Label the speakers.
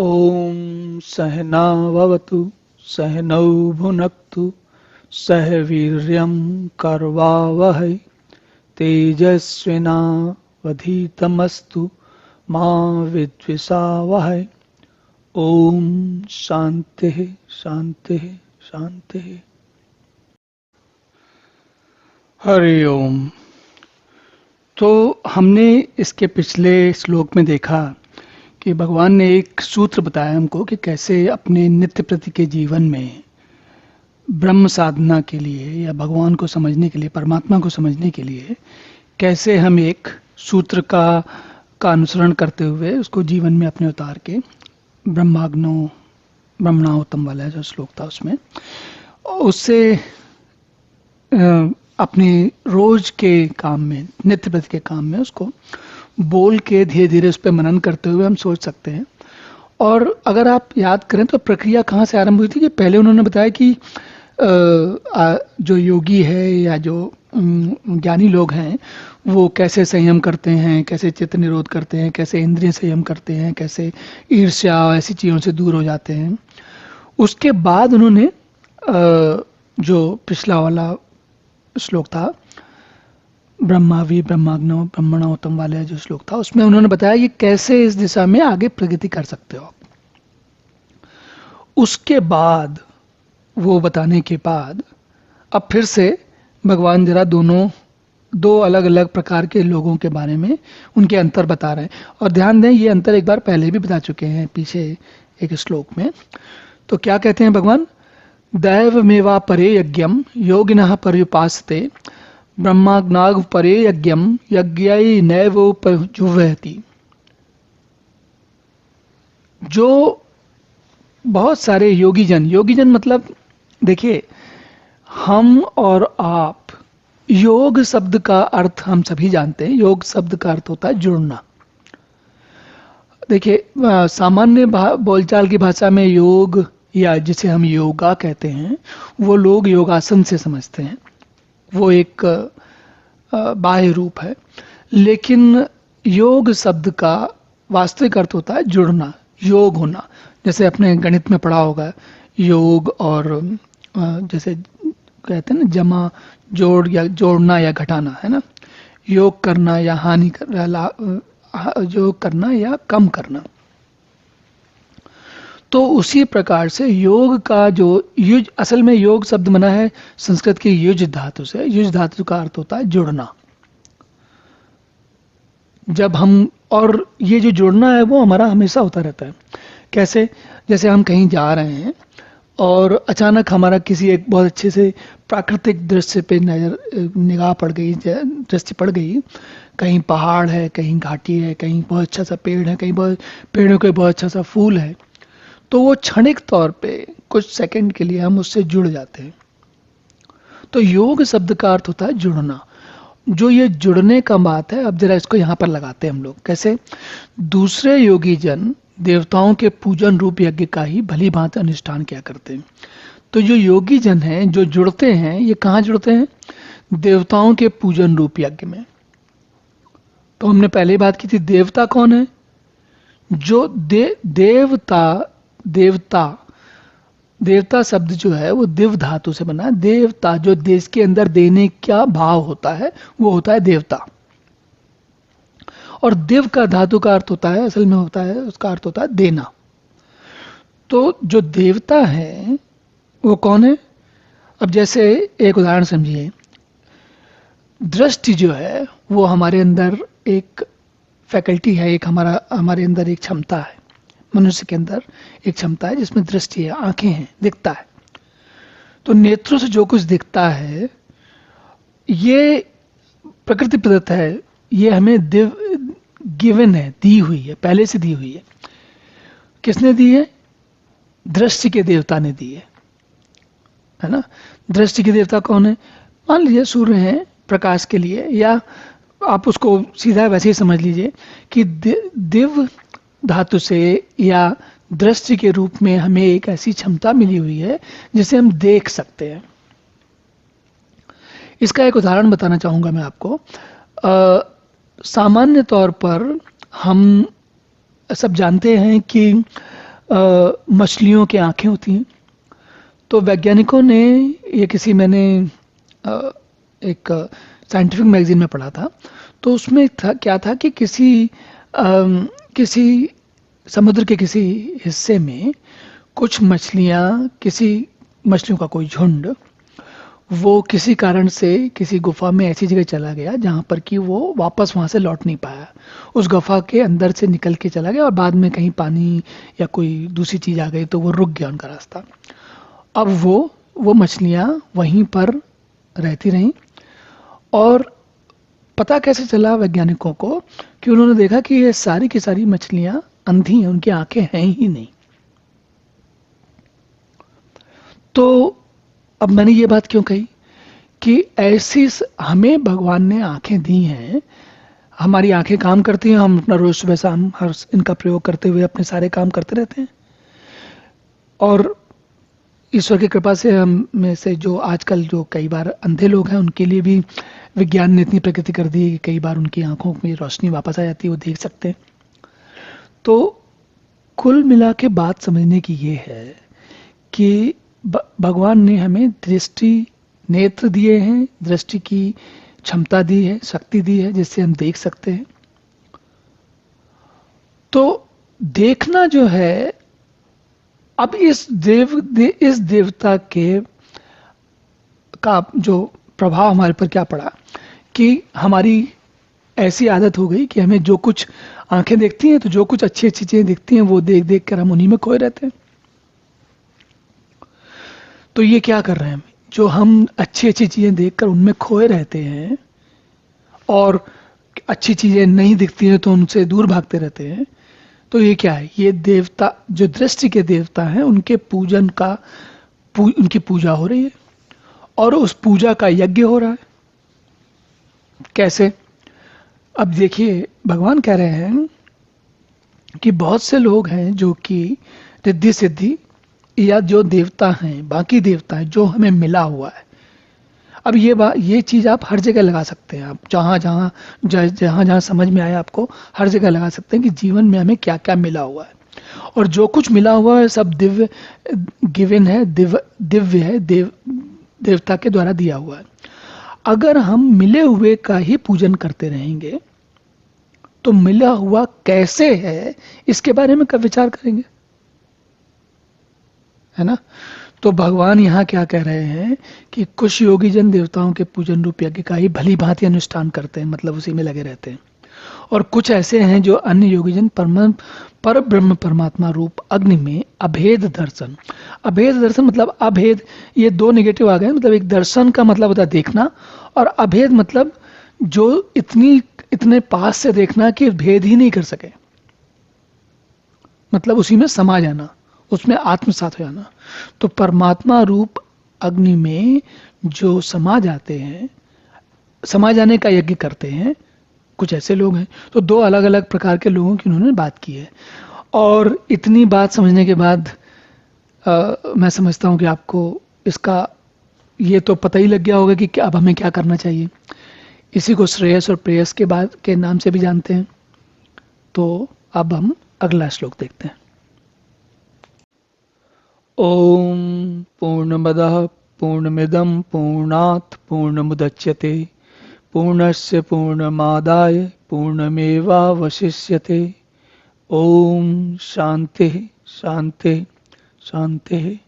Speaker 1: ॐ सहना भवतु सहनौ भुनक्तु सह वीर्यं करवावहै तेजस्विनावधीतमस्तु मा विद्विषावहै। ओम शांति शांति शांति। हरि ओम। तो हमने इसके पिछले श्लोक में देखा कि भगवान ने एक सूत्र बताया हमको कि कैसे अपने नित्य प्रति के जीवन में ब्रह्म साधना के लिए या भगवान को समझने के लिए, परमात्मा को समझने के लिए कैसे हम एक सूत्र का अनुसरण करते हुए उसको जीवन में अपने उतार के ब्रह्मणाहुतम वाला जो श्लोक था उसमें उससे अपने रोज के काम में, नित्य प्रति के काम में उसको बोल के धीरे धीरे उस पर मनन करते हुए हम सोच सकते हैं। और अगर आप याद करें तो प्रक्रिया कहाँ से आरंभ हुई थी कि पहले उन्होंने बताया कि जो योगी है या जो ज्ञानी लोग हैं वो कैसे संयम करते हैं, कैसे चित्त निरोध करते हैं, कैसे इंद्रिय संयम करते हैं, कैसे ईर्ष्या ऐसी चीज़ों से दूर हो जाते हैं। उसके बाद उन्होंने जो पिछला वाला श्लोक था ब्रह्मावि ब्रह्माग्नो ब्रह्मणाहुतम वाला जो श्लोक था उसमें उन्होंने बताया कि कैसे इस दिशा में आगे प्रगति कर सकते हो। उसके बाद वो बताने के बाद अब फिर से भगवान जरा दो अलग अलग प्रकार के लोगों के बारे में उनके अंतर बता रहे हैं। और ध्यान दें, ये अंतर एक बार पहले भी बता चुके हैं पीछे एक श्लोक में। तो क्या कहते हैं भगवान? दैवमेवा परे यज्ञम योगिनः पर्युपासते ब्रह्माग्नाग परे यज्ञम यज्ञै नैवोपजुह्वति। जो बहुत सारे योगीजन मतलब देखिए, हम और आप, योग शब्द का अर्थ हम सभी जानते हैं। योग शब्द का अर्थ होता है जुड़ना। देखिए, सामान्य बोलचाल की भाषा में योग या जिसे हम योगा कहते हैं वो लोग योगासन से समझते हैं, वो एक बाह्य रूप है। लेकिन योग शब्द का वास्तविक अर्थ होता है जुड़ना, योग होना। जैसे अपने गणित में पढ़ा होगा योग, और जैसे कहते हैं ना जमा जोड़ या जोड़ना या घटाना, है ना, योग करना या हानि करना, योग करना या कम करना। तो उसी प्रकार से योग का जो युज, असल में योग शब्द बना है संस्कृत की युज धातु से। युज धातु का अर्थ होता है जुड़ना। जब हम, और ये जो जुड़ना है वो हमारा हमेशा होता रहता है। कैसे? जैसे हम कहीं जा रहे हैं और अचानक हमारा किसी एक बहुत अच्छे से प्राकृतिक दृश्य पे निगाह पड़ गई, दृष्टि पड़ गई। कहीं पहाड़ है, कहीं घाटी है, कहीं बहुत अच्छा सा पेड़ है, कहीं बहुत पेड़ों के बहुत अच्छा सा फूल है। तो वो क्षणिक तौर पे कुछ सेकंड के लिए हम उससे जुड़ जाते हैं। तो योग शब्द का अर्थ होता है जुड़ना। जो ये जुड़ने का बात है, अब जरा इसको यहाँ पर लगाते हैं हम लोग। कैसे? दूसरे योगी जन देवताओं के पूजन रूप यज्ञ का ही भली भांति अनुष्ठान किया करते हैं। तो जो योगी जन हैं जो जुड़ते हैं, ये कहाँ जुड़ते हैं? देवताओं के पूजन रूप यज्ञ में। तो हमने पहले बात की थी, देवता कौन है? जो देवता शब्द जो है वो दिव धातु से बना है। देवता जो देश के अंदर देने का भाव होता है वो होता है देवता। और दिव का धातु का अर्थ होता है, असल में होता है, उसका अर्थ होता है देना। तो जो देवता है वो कौन है? अब जैसे एक उदाहरण समझिए, दृष्टि जो है वो हमारे अंदर एक फैकल्टी है, एक हमारे अंदर एक क्षमता है। मनुष्य के अंदर एक क्षमता है जिसमें दृष्टि है, आंखें हैं, दिखता है। तो नेत्रों से जो कुछ दिखता है ये प्रकृति प्रदत्त है, ये हमें गिवन है, दी हुई है, पहले से दी हुई है। किसने दी है? दृष्टि के देवता ने दी है ना। दृष्टि के देवता कौन है? मान लीजिए सूर्य है प्रकाश के लिए, या आप उसको सीधा वैसे ही समझ लीजिए कि दिव धातु से या दृष्टि के रूप में हमें एक ऐसी क्षमता मिली हुई है जिसे हम देख सकते हैं। इसका एक उदाहरण बताना चाहूंगा मैं आपको। सामान्य तौर पर हम सब जानते हैं कि मछलियों की आंखें होती हैं। तो वैज्ञानिकों ने ये किसी मैंने एक साइंटिफिक मैगजीन में पढ़ा था। तो उसमें था क्या था कि किसी समुद्र के किसी हिस्से में कुछ मछलियाँ, किसी मछलियों का कोई झुंड, वो किसी कारण से किसी गुफा में ऐसी जगह चला गया जहाँ पर कि वो वापस वहाँ से लौट नहीं पाया। उस गुफा के अंदर से निकल के चला गया और बाद में कहीं पानी या कोई दूसरी चीज़ आ गई तो वो रुक गया उनका रास्ता। अब वो मछलियाँ वहीं पर रहती रहीं। और पता कैसे चला वैज्ञानिकों को कि उन्होंने देखा कि ये सारी की सारी मछलियाँ अंधी हैं, उनकी आंखें हैं ही नहीं। तो अब मैंने ये बात क्यों कही कि हमें भगवान ने आंखें दी हैं, हमारी आंखें काम करती हैं, हम अपना रोज सुबह शाम हर इनका प्रयोग करते हुए अपने सारे काम करते रहते हैं। और ईश्वर की कृपा से हम में से जो आजकल जो कई बार अंधे लोग हैं उनके लिए भी विज्ञान ने इतनी प्रगति कर दी है कि कई बार उनकी आंखों में रोशनी वापस आ जाती है, वो देख सकते हैं। तो कुल मिला के बात समझने की ये है कि भगवान ने हमें दृष्टि नेत्र दिए हैं, दृष्टि की क्षमता दी है, शक्ति दी है जिससे हम देख सकते हैं। तो देखना जो है, अब इस देवता के का जो प्रभाव हमारे पर क्या पड़ा कि हमारी ऐसी आदत हो गई कि हमें जो कुछ आंखें देखती हैं, तो जो कुछ अच्छी अच्छी चीजें दिखती हैं वो देख देख कर हम उन्हीं में खोए रहते हैं। तो ये क्या कर रहे हैं, जो हम अच्छी अच्छी चीजें देखकर उनमें खोए रहते हैं और अच्छी चीजें नहीं दिखती हैं तो उनसे दूर भागते रहते हैं। तो ये क्या है, ये देवता जो दृष्टि के देवता हैं उनके पूजन का उनकी पूजा हो रही है और उस पूजा का यज्ञ हो रहा है। कैसे, अब देखिए भगवान कह रहे हैं कि बहुत से लोग हैं जो कि रिद्धि सिद्धि या जो देवता हैं, बाकी देवता हैं जो हमें मिला हुआ है। अब ये चीज आप हर जगह लगा सकते हैं, आप जहां जहां समझ में आए आपको हर जगह लगा सकते हैं कि जीवन में हमें क्या क्या मिला हुआ है। और जो कुछ मिला हुआ है सब दिव्य गिवन है, दिव्य है, देवता के द्वारा दिया हुआ है। अगर हम मिले हुए का ही पूजन करते रहेंगे तो मिला हुआ कैसे है इसके बारे में कब विचार करेंगे, है ना। तो भगवान यहाँ क्या कह रहे हैं कि कुछ योगी जन देवताओं के पूजन रूप यज्ञ का ही भली भांति अनुष्ठान करते हैं, मतलब उसी में लगे रहते हैं। और कुछ ऐसे हैं जो अन्य योगी जन पर ब्रह्म परमात्मा रूप अग्नि में अभेद दर्शन मतलब अभेद, ये दो नेगेटिव आ गए। मतलब एक दर्शन का मतलब होता है देखना, और अभेद मतलब जो इतने पास से देखना कि भेद ही नहीं कर सके, मतलब उसी में समा जाना, उसमें आत्मसात हो जाना। तो परमात्मा रूप अग्नि में जो समा जाते हैं, समा जाने का यज्ञ करते हैं, कुछ ऐसे लोग हैं। तो दो अलग अलग प्रकार के लोगों की उन्होंने बात की है। और इतनी बात समझने के बाद मैं समझता हूँ कि आपको इसका ये तो पता ही लग गया होगा कि अब हमें क्या करना चाहिए। इसी को श्रेयस और प्रेयस के नाम से भी जानते हैं। तो अब हम अगला श्लोक देखते हैं। ओम पूर्णमदः पूर्णमिदं पूर्णात् पूर्णमुदच्यते पूर्णस्य पूर्णमादाय पूर्णमेवावशिष्यते। ओम शांति शांति शांति।